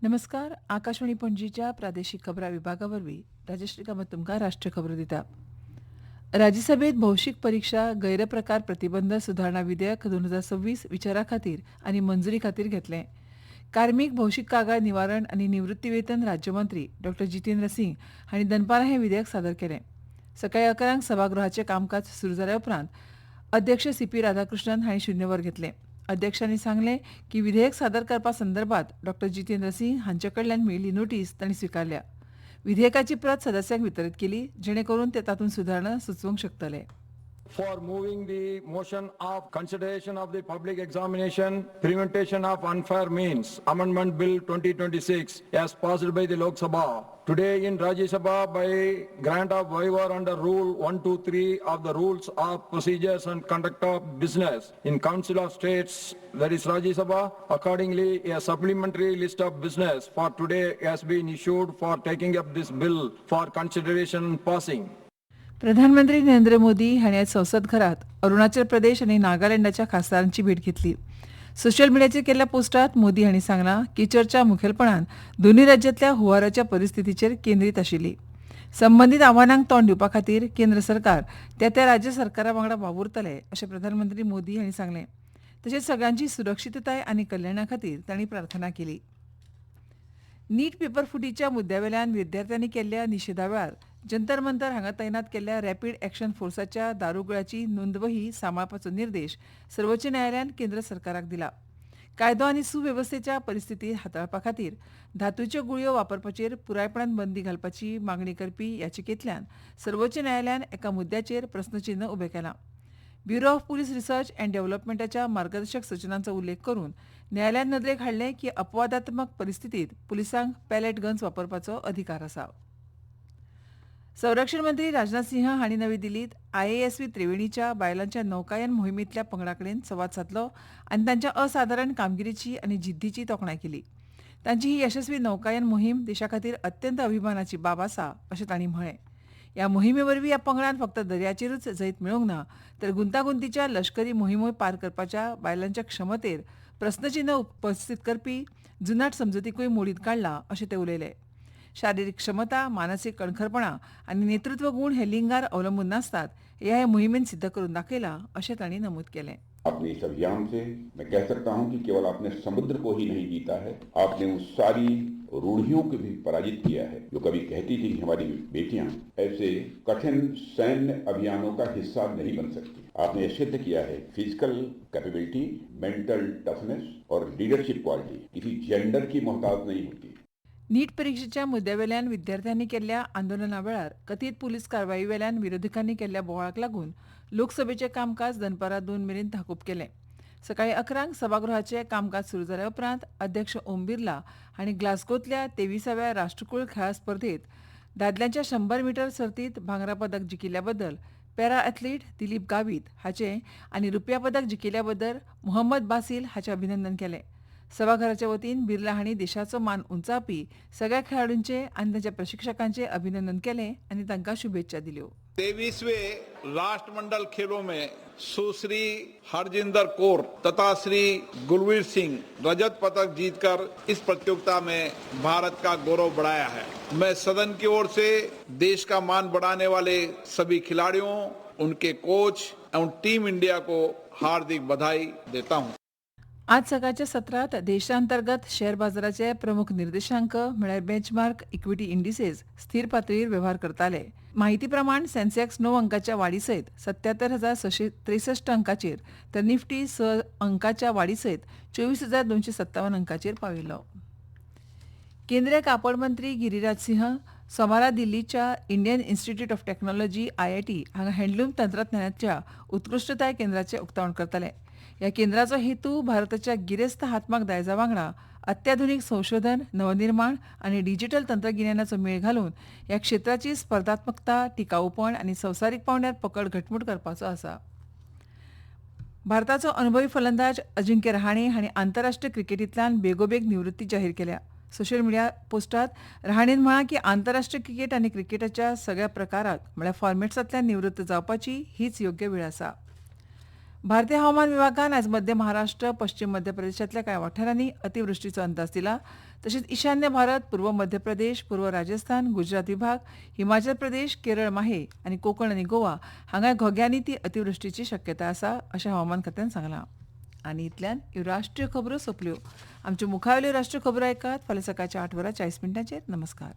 नमस्कार. आकाशवाणी पणजीच्या प्रादेशीक खबरां विभागावरवीं राजश्री कामत तुमकां राष्ट्रीय खबरो दिता. राज्यसभेत भौशीक परीक्षा गैरप्रकार प्रतिबंध सुधारणा विधेयक 2026 विचारा खातीर आनी मंजुरी खातीर घेतलें. कार्मीक भौशीक कागाळ निवारण आनी निवृत्ती वेतन राज्यमंत्री डॉ जितेंद्र सिंग हांणी दनपारां हें विधेयक सादर केलें. सकाळीं 11 सभागृहाचें कामकाज सुरू जाल्या उपरांत अध्यक्ष सीपी राधाकृष्णन हांणी शुन्य वर घेतलें. अध्यक्षांनी सांगलें की विधेयक सादर करपा संदर्भात डॉ जितेंद्र सिंग हांचे कडल्यान मेळिल्ली नोटीस तांणी स्विकारल्या. विधेयकाची प्रत सदस्यांक वितरीत केली जेणे करून ते तातूंत सुदारणा सुचोवंक शकतले. For moving the motion of consideration of the public examination, prevention of unfair means, Amendment Bill 2026 as passed by the Lok Sabha. Today in Rajya Sabha by grant of waiver under Rule 123 of the Rules of Procedures and Conduct of Business in Council of States, that is Rajya Sabha. Accordingly, a supplementary list of business for today has been issued for taking up this bill for consideration and passing. प्रधानमंत्री नरेंद्र मोदी हांणी आज संसद घरात अरुणाचल प्रदेश आनी नागालँडाच्या खासदारांची भेट घेतली. Social मिडियाचेर केल्ल्या पोस्टांत मोदी हांणी सांगलां की चर्चा मुखेलपणान दोनूय राज्यांतल्या हुंवाराच्या परिस्थितीचेर केंद्रीत आशिल्ली. संबंदीत आव्हानांक तोंड दिवपा खातीर केंद्र सरकार त्या राज्य सरकारा वांगडा वावुरतले अशें प्रधानमंत्री मोदी हांणी सांगलें. तशेंच सगळ्यांची सुरक्षीतताय आनी कल्याणा खातीर तांणी प्रार्थना केली. नीट पेपर फुटीच्या मुद्द्यावेल्यान विद्यार्थ्यांनी केल्ल्या निशेधा वेळार जंतर मंतर हांगा तैनात केल्ल्या रॅपीड एक्शन फोर्साच्या दारुगोळ्याची नोंदवही सांबाळपाचो निर्देश सर्वोच्च न्यायालयान केंद्र सरकाराक दिला. कायदो आनी सुवेवस्थेच्या परिस्थिती हाताळपा खातीर धातूच्यो गुळयो वापरपाचेर पुरायपणान बंदी घालपाची मागणी करपी याचिकेंतल्यान सर्वोच्च न्यायालयान एका मुद्द्याचेर प्रस्नचिन्ह उबें केलां. Bureau of police research and डेव्हलपमेंटाच्या मार्गदर्शक सूचनांचो उल्लेख करून न्यायालयान नदरेक हाडलें की अपवादात्मक परिस्थितीत पुलिसांक पॅलेट गन्स वापरपाचो अधिकार आसा. संरक्षण मंत्री राजनाथ सिंह हांणी नवी दिल्लीत IASV त्रिवेणीच्या बायलांच्या नौकायन मोहिमेंतल्या पंगडा कडेन संवाद साधलो आनी तांच्या असाधारण कामगिरीची आनी जिद्दीची तोखणाय केली. तांची ही यशस्वी नौकायन मोहीम देशा खातीर अत्यंत अभिमानाची बाब आसा अशें तांणी म्हळें. ह्या मोहिमे वरवीं ह्या पंगडान फक्त दर्याचेरूच जैत मेळोवंक ना तर गुंतागुंतीच्या लश्करी मोहिमूय पार करपाच्या बायलांच्या क्षमतेर प्रस्नचिन्ह उपस्थित करपी जुनाट समजुतीकूय मोडीत काडला अशें ते उलयले. शारिरीक क्षमता, मानसीक कणखरपणा आनी नेतृत्व गूण हे लिंगार अवलंबून नासतात हे मोहिमेन सिद्ध करून दाखयला अशें तांणी नमूद केलें. अपने इस अभियान से मैं कह सकता हूं कि केवल आपने समुद्र को ही नहीं जीता है, आपने उस सारी रूढ़ियों को भी पराजित किया है जो कभी कहती थी कि हमारी बेटियां ऐसे कठिन सैन्य अभियानों का हिस्सा नहीं बन सकती. आपने यह सिद्ध किया है फिजिकल कैपेबिलिटी, मेंटल टफनेस और लीडरशिप क्वालिटी किसी जेंडर की मोहताज नहीं होती. नीट परीक्षेच्या मुद्द्यावेल्यान विद्यार्थ्यांनी केल्ल्या आंदोलना वेळार कथीत पुलीस कारवाई वेल्यान विरोधकांनी केल्ल्या बोवाळाक लागून लोकसभेचें कामकाज दनपारां 2 मेरेन तहकूब केलें. सकाळीं 11 सभागृहाचें कामकाज सुरू जाल्या उपरांत अध्यक्ष ओम बिर्ला हांणी ग्लास्गोंतल्या 23व्या राष्ट्रकुळ खेळा स्पर्धेंत दादल्यांच्या 100 मीटर सर्तींत भांगरा पदक जिखिल्ल्या बद्दल पॅरा ॲथलीट दिलीप गावीत हाचें आनी रुप्या पदक जिखिल्ल्या बद्दल मोहम्मद बासील हाचें अभिनंदन केलें. सभाघराच्या वतीन बिर्ला हांणी देशाचो मान उंचावपी सगळ्या खेळाडूंचे आनी तांच्या प्रशिक्षकांचे अभिनंदन केलें आनी तांकां शुभेच्छा दिल्यो. 23वें राष्ट्रमंडल खेलों में सुश्री हरजिंदर कौर तथा श्री गुरवीर सिंह रजत पदक जीतकर इस प्रतियोगिता में भारत का गौरव बढ़ाया है. मैं सदन की ओर से देश का मान बढ़ाने वाले सभी खिलाड़ियों, उनके कोच एवं टीम इंडिया को हार्दिक बधाई देता हूं. आज सकाळच्या सत्रांत देशांतर्गत शेअर बाजाराचे प्रमुख निर्देशांक म्हळ्यार बेंचमार्क इक्विटी इंडिसेस स्थिर पातळीर वेव्हार करताले. माहिती प्रमाण सेन्सेक्स 9 अंकाच्या वाडी सयत 77,663 अंकाचेर तर निफ्टी 6 अंकाच्या वाडी सयत 24,257 अंकाचेर पाविल्लो. केंद्रीय कापड मंत्री गिरिराज सिंह सोमारा दिल्लीच्या Indian institute of technology IIT हांगा हँडलूम तंत्रज्ञानाच्या उत्कृश्टताय केंद्राचें उक्तावण करतले. ह्या केंद्राचो हेतू भारताच्या गिरेस्त हातमाग दायजा वांगडा अत्याधुनीक संशोधन, नवनिर्माण आनी डिजिटल तंत्रगिन्यानाचो मेळ घालून ह्या क्षेत्राची स्पर्धात्मकता, टिकाऊपण आनी संवसारीक पावंड्यार पकड घटमूट करपाचो आसा. भारताचो अनुभवी फलंदाज अजिंक्य रहाणे हांणी आंतरराष्ट्रीय क्रिकेटींतल्यान बेगोबेग निवृत्ती जाहीर केल्या. सोशल मिडिया पोस्टांत रहाणेन म्हळां की आंतरराष्ट्रीय क्रिकेट आनी क्रिकेटाच्या सगळ्या प्रकारांत म्हळ्यार फॉर्मेट्सांतल्यान निवृत्त जावपाची हीच योग्य वेळ आसा. भारतीय हवामान विभागान आज मध्य महाराष्ट्र पश्चिम मध्य प्रदेशातल्या कांय वाठारांनी अतिवृष्टीचो अंदाज दिला. तशेंच ईशान्य भारत, पूर्व मध्य प्रदेश, पूर्व राजस्थान, गुजरात विभाग, हिमाचल प्रदेश, केरळ माहे आनी कोकण आनी गोवा हांगा घोग्यांनी ती अतिवृष्टीची शक्यता आसा अशें हवामान खात्यान सांगलां. आनी इतल्यान ह्यो राष्ट्रीय खबरो सोंपल्यो. आमच्यो मुखावेल्यो राष्ट्रीय खबरो ऐकात फाल्यां सकाळच्या 8:40 नमस्कार.